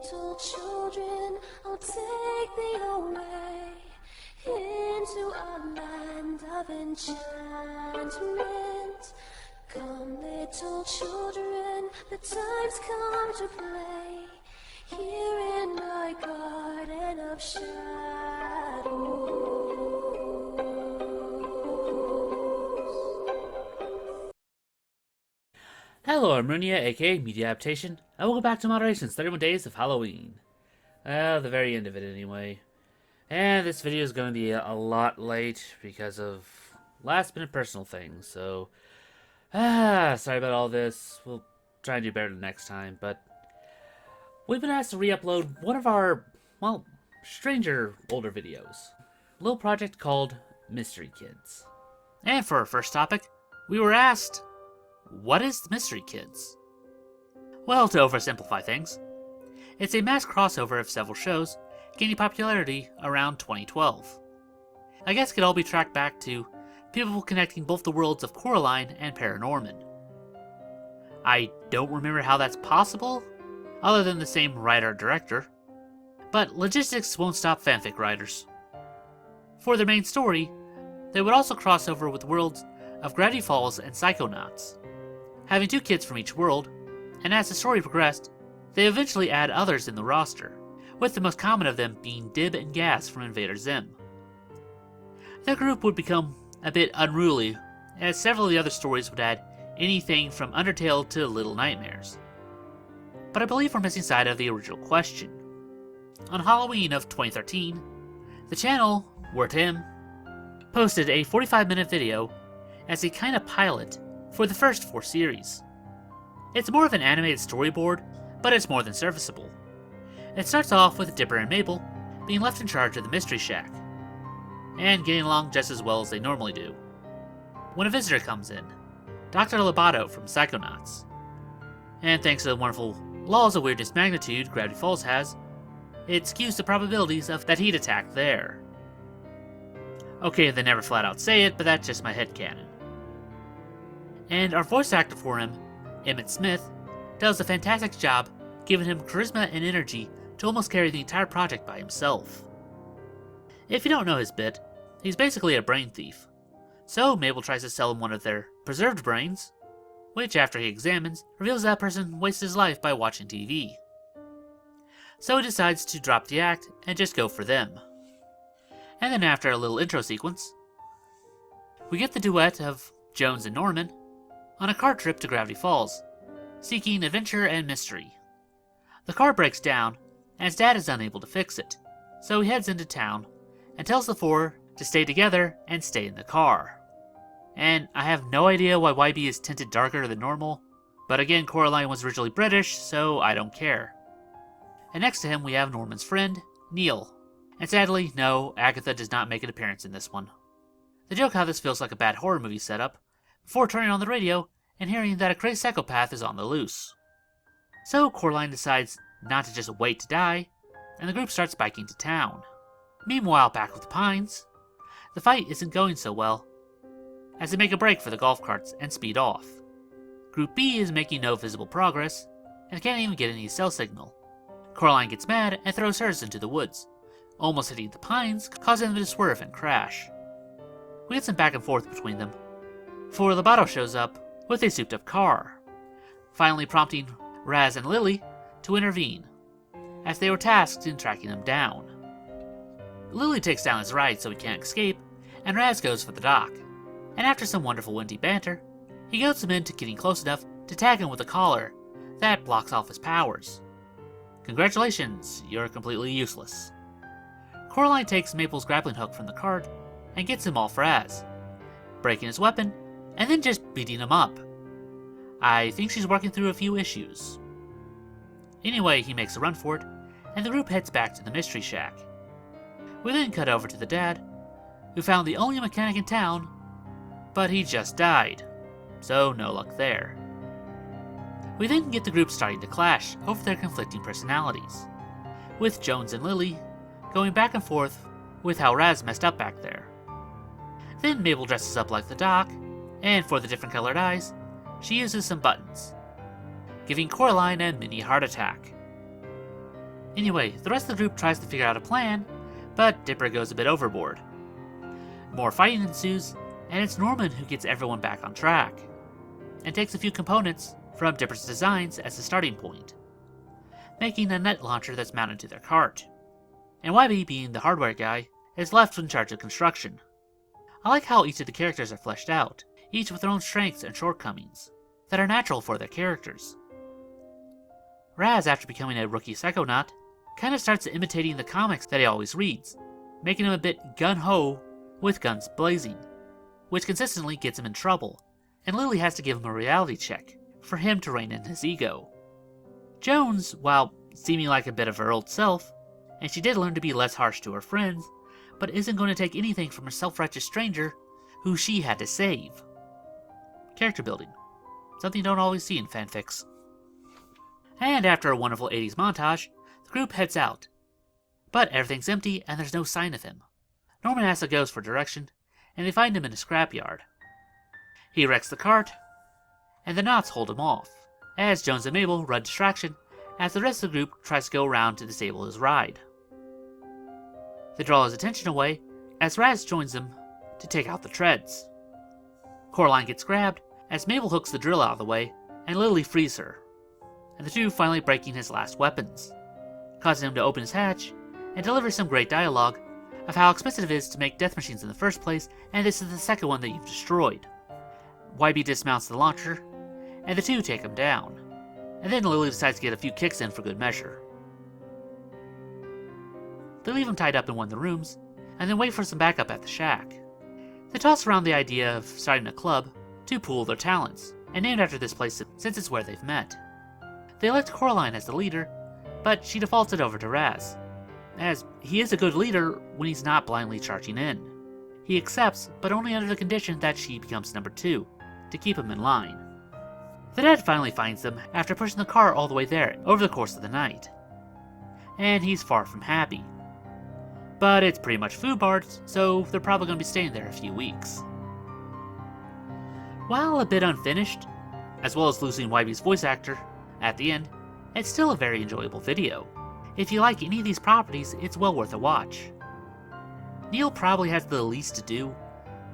little children, I'll take thee away into a land of enchantment. Come, little children, the time's come to play here in my garden of shadows. Hello, I'm Runia, aka Media Adaptation, and welcome back to Moderation's 31 Days of Halloween. The very end of it, anyway. And this video is going to be a lot late because of last-minute personal things, so... sorry about all this. We'll try and do better next time, but... we've been asked to re-upload one of our, well, stranger older videos. A little project called Mystery Kids. And for our first topic, we were asked... what is the Mystery Kids? Well, to oversimplify things, it's a mass crossover of several shows gaining popularity around 2012. I guess it could all be tracked back to people connecting both the worlds of Coraline and Paranorman. I don't remember how that's possible, other than the same writer-director, but logistics won't stop fanfic writers. For their main story, they would also cross over with worlds of Gravity Falls and Psychonauts, having two kids from each world, and as the story progressed, they eventually add others in the roster, with the most common of them being Dib and Gas from Invader Zim. Their group would become a bit unruly, as several of the other stories would add anything from Undertale to Little Nightmares. But I believe we're missing sight of the original question. On Halloween of 2013, the channel, Word Him, posted a 45-minute video as a kind of pilot for the first 4 series. It's more of an animated storyboard, but it's more than serviceable. It starts off with Dipper and Mabel being left in charge of the Mystery Shack, and getting along just as well as they normally do, when a visitor comes in, Dr. Lobato from Psychonauts. And thanks to the wonderful laws of weirdness magnitude Gravity Falls has, it skews the probabilities of that he'd attack there. Okay, they never flat out say it, but that's just my headcanon. And our voice actor for him, Emmett Smith, does a fantastic job giving him charisma and energy to almost carry the entire project by himself. If you don't know his bit, he's basically a brain thief. So Mabel tries to sell him one of their preserved brains, which after he examines, reveals that person wasted his life by watching TV. So he decides to drop the act and just go for them. And then after a little intro sequence, we get the duet of Jones and Norman on a car trip to Gravity Falls, seeking adventure and mystery. The car breaks down, and his dad is unable to fix it, so he heads into town and tells the 4 to stay together and stay in the car. And I have no idea why YB is tinted darker than normal, but again, Coraline was originally British, so I don't care. And next to him we have Norman's friend, Neil. And sadly, no, Agatha does not make an appearance in this one. They joke how this feels like a bad horror movie setup, before turning on the radio and hearing that a crazy psychopath is on the loose. So Coraline decides not to just wait to die, and the group starts biking to town. Meanwhile, back with the Pines, the fight isn't going so well, as they make a break for the golf carts and speed off. Group B is making no visible progress, and can't even get any cell signal. Coraline gets mad and throws hers into the woods, almost hitting the Pines, causing them to swerve and crash. We get some back and forth between them, before Lobato shows up with a souped-up car, finally prompting Raz and Lily to intervene, as they were tasked in tracking them down. Lily takes down his ride so he can't escape, and Raz goes for the dock, and after some wonderful windy banter, he goads him into getting close enough to tag him with a collar that blocks off his powers. Congratulations, you're completely useless. Coraline takes Mabel's grappling hook from the cart and gets him off Raz, breaking his weapon and then just beating him up. I think she's working through a few issues. Anyway, he makes a run for it, and the group heads back to the Mystery Shack. We then cut over to the dad, who found the only mechanic in town, but he just died, so no luck there. We then get the group starting to clash over their conflicting personalities, with Jones and Lily going back and forth with how Raz messed up back there. Then Mabel dresses up like the Doc, and for the different colored eyes, she uses some buttons, giving Coraline a mini heart attack. Anyway, the rest of the group tries to figure out a plan, but Dipper goes a bit overboard. More fighting ensues, and it's Norman who gets everyone back on track, and takes a few components from Dipper's designs as a starting point, making a net launcher that's mounted to their cart. And Wybie, being the hardware guy, is left in charge of construction. I like how each of the characters are fleshed out, each with their own strengths and shortcomings, that are natural for their characters. Raz, after becoming a rookie psychonaut, kind of starts imitating the comics that he always reads, making him a bit gun-ho with guns blazing, which consistently gets him in trouble, and Lily has to give him a reality check for him to rein in his ego. Jones, while seeming like a bit of her old self, and she did learn to be less harsh to her friends, but isn't going to take anything from a self-righteous stranger who she had to save. Character building. Something you don't always see in fanfics. And after a wonderful 80s montage, the group heads out. But everything's empty and there's no sign of him. Norman asks the ghost for direction, and they find him in a scrapyard. He wrecks the cart, and the knots hold him off, as Jones and Mabel run distraction as the rest of the group tries to go around to disable his ride. They draw his attention away as Raz joins them to take out the treads. Coraline gets grabbed as Mabel hooks the drill out of the way and Lily frees her, and the two finally breaking his last weapons, causing him to open his hatch and deliver some great dialogue of how expensive it is to make death machines in the first place, and this is the second one that you've destroyed. Wybie dismounts the launcher, and the two take him down, and then Lily decides to get a few kicks in for good measure. They leave him tied up in one of the rooms, and then wait for some backup at the shack. They toss around the idea of starting a club to pool their talents, and named after this place since it's where they've met. They elect Coraline as the leader, but she defaults it over to Raz, as he is a good leader when he's not blindly charging in. He accepts, but only under the condition that she becomes number 2, to keep him in line. The dad finally finds them after pushing the car all the way there over the course of the night, and he's far from happy. But it's pretty much foobarred, so they're probably going to be staying there a few weeks. While a bit unfinished, as well as losing Wybie's voice actor at the end, it's still a very enjoyable video. If you like any of these properties, it's well worth a watch. Neil probably has the least to do,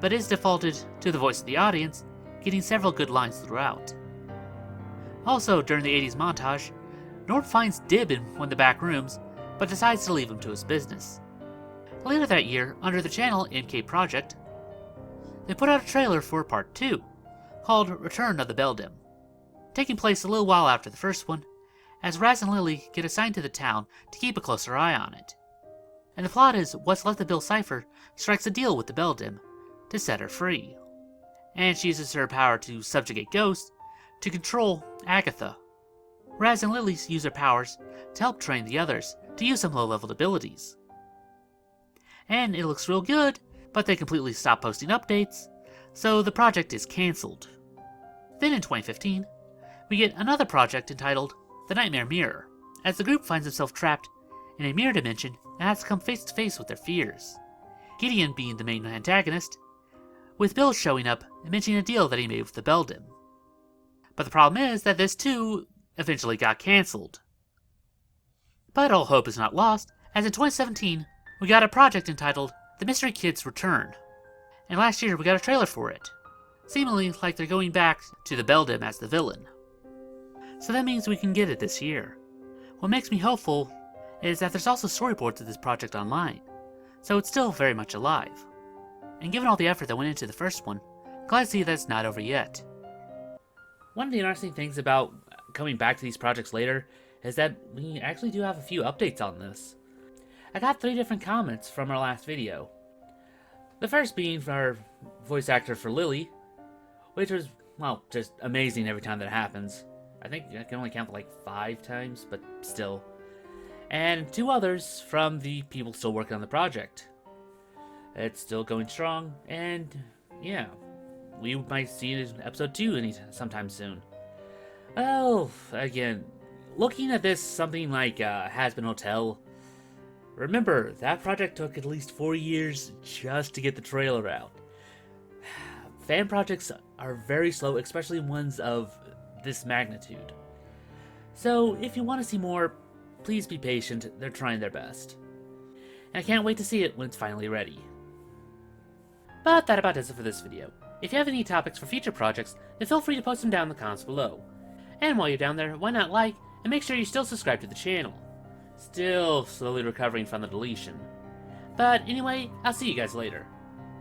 but is defaulted to the voice of the audience, getting several good lines throughout. Also, during the 80s montage, Norm finds Dib in one of the back rooms, but decides to leave him to his business. Later that year, under the channel MK Project, they put out a trailer for Part 2, called Return of the Beldam, taking place a little while after the first one, as Raz and Lily get assigned to the town to keep a closer eye on it. And the plot is what's left of Bill Cipher strikes a deal with the Beldam to set her free, and she uses her power to subjugate ghosts to control Agatha. Raz and Lily use their powers to help train the others to use some low-level abilities. And it looks real good, but they completely stop posting updates, so the project is cancelled. Then in 2015, we get another project entitled The Nightmare Mirror, as the group finds itself trapped in a mirror dimension and has to come face to face with their fears. Gideon being the main antagonist, with Bill showing up and mentioning a deal that he made with the Beldam. But the problem is that this too eventually got cancelled. But all hope is not lost, as in 2017, we got a project entitled The Mystery Kids Return, and last year we got a trailer for it, seemingly like they're going back to the Beldam as the villain. So that means we can get it this year. What makes me hopeful is that there's also storyboards of this project online, so it's still very much alive. And given all the effort that went into the first one, glad to see that it's not over yet. One of the interesting things about coming back to these projects later is that we actually do have a few updates on this. I got 3 different comments from our last video. The first being from our voice actor for Lily, which was, well, just amazing every time that happens. I think I can only count like 5 times, but still. And 2 others from the people still working on the project. It's still going strong, and yeah, we might see it in episode 2 sometime soon. Well, again, looking at this, something like Has-Been Hotel, remember, that project took at least 4 years just to get the trailer out. Fan projects are very slow, especially ones of this magnitude. So, if you want to see more please be patient, they're trying their best. And I can't wait to see it when it's finally ready. But that about does it for this video. If you have any topics for future projects, then feel free to post them down in the comments below. And while you're down there, why not like, and make sure you're still subscribed to the channel. Still slowly recovering from the deletion. But anyway, I'll see you guys later.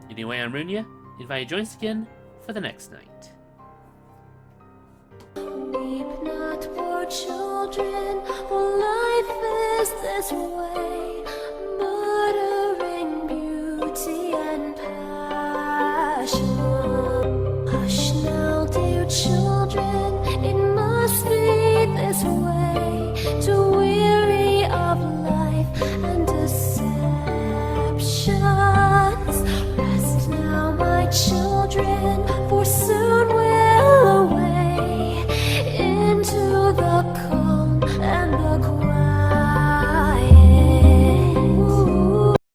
Anyway, I'm Runya, invite you to join us again for the next night. Weep not, poor children, for life is this way.